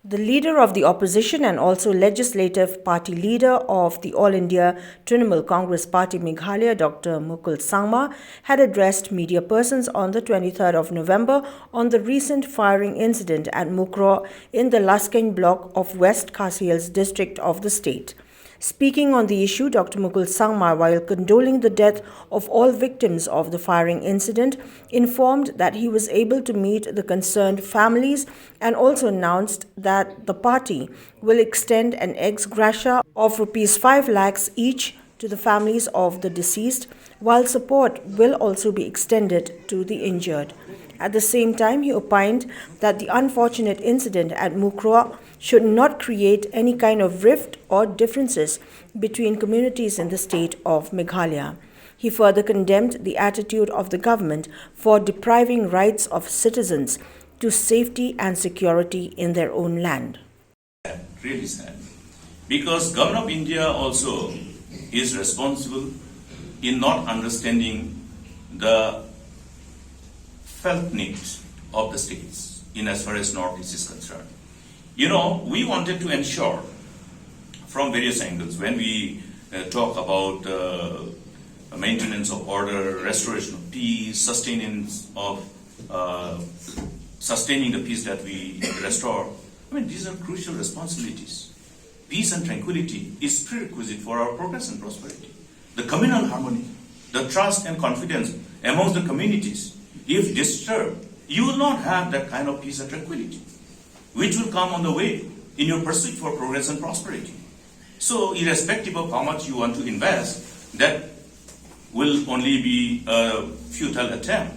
The leader of the opposition and also legislative party leader of the All India Trinamool Congress Party Meghalaya, Dr. Mukul Sangma, had addressed media persons on the 23rd of November on the recent firing incident at Mukroh in the Laskein Block of West Khasi Hills district of the state. Speaking on the issue, Dr. Mukul Sangma, while condoling the death of all victims of the firing incident, informed that he was able to meet the concerned families and also announced that the party will extend an ex gratia of Rs 5 lakhs each to the families of the deceased, while support will also be extended to the injured. At the same time, he opined that the unfortunate incident at Mukroh should not create any kind of rift or differences between communities in the state of Meghalaya. He further condemned the attitude of the government for depriving rights of citizens to safety and security in their own land. Really sad. Because Government of India also is responsible in not understanding the felt needs of the states in as far as Northeast is concerned. You know, we wanted to ensure from various angles when we talk about maintenance of order, restoration of peace, sustaining the peace that we restore. I mean, these are crucial responsibilities. Peace and tranquility is prerequisite for our progress and prosperity. The communal harmony, the trust and confidence amongst the communities, if disturbed, you will not have that kind of peace and tranquility, which will come on the way in your pursuit for progress and prosperity. So, irrespective of how much you want to invest, that will only be a futile attempt.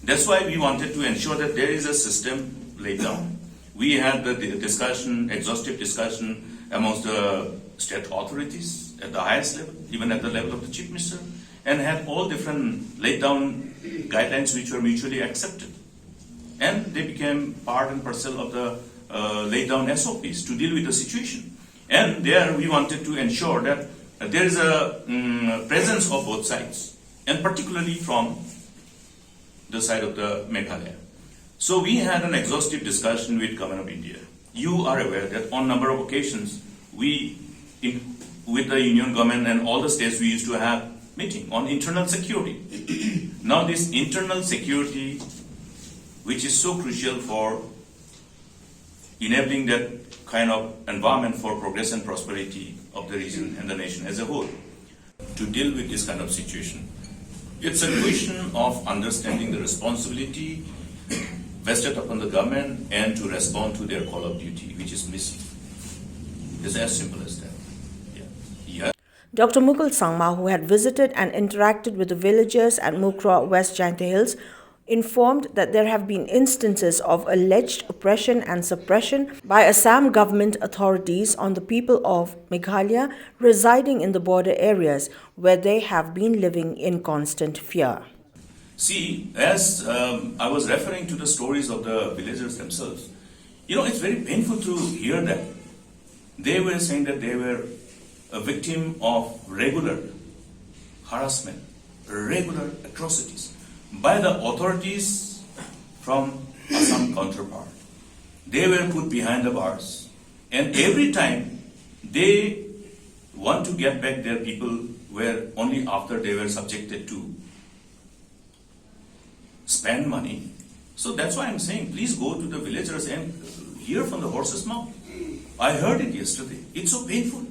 That's why we wanted to ensure that there is a system laid down. We had the discussion, exhaustive discussion amongst the state authorities at the highest level, even at the level of the Chief Minister, and had all different laid down guidelines which were mutually accepted. And they became part and parcel of the laid down SOPs to deal with the situation. And there we wanted to ensure that there is a presence of both sides, and particularly from the side of the Meghalaya. So we had an exhaustive discussion with Government of India. You are aware that on number of occasions, with the Union government and all the states, we used to have meeting on internal security. Now this internal security, which is so crucial for enabling that kind of environment for progress and prosperity of the region and the nation as a whole, to deal with this kind of situation. It's a question of understanding the responsibility vested upon the government and to respond to their call of duty, which is missing. It's as simple as that. Yeah. Dr. Mukul Sangma, who had visited and interacted with the villagers at Mukroh, West Jaintià Hills, informed that there have been instances of alleged oppression and suppression by Assam government authorities on the people of Meghalaya residing in the border areas where they have been living in constant fear. See, as I was referring to the stories of the villagers themselves, you know, it's very painful to hear that. They were saying that they were a victim of regular harassment, regular atrocities by the authorities from Assam counterpart. They were put behind the bars, and every time they want to get back their people were only after they were subjected to spend money. So that's why I'm saying, please go to the villagers and hear from the horse's mouth. I heard it yesterday. It's so painful.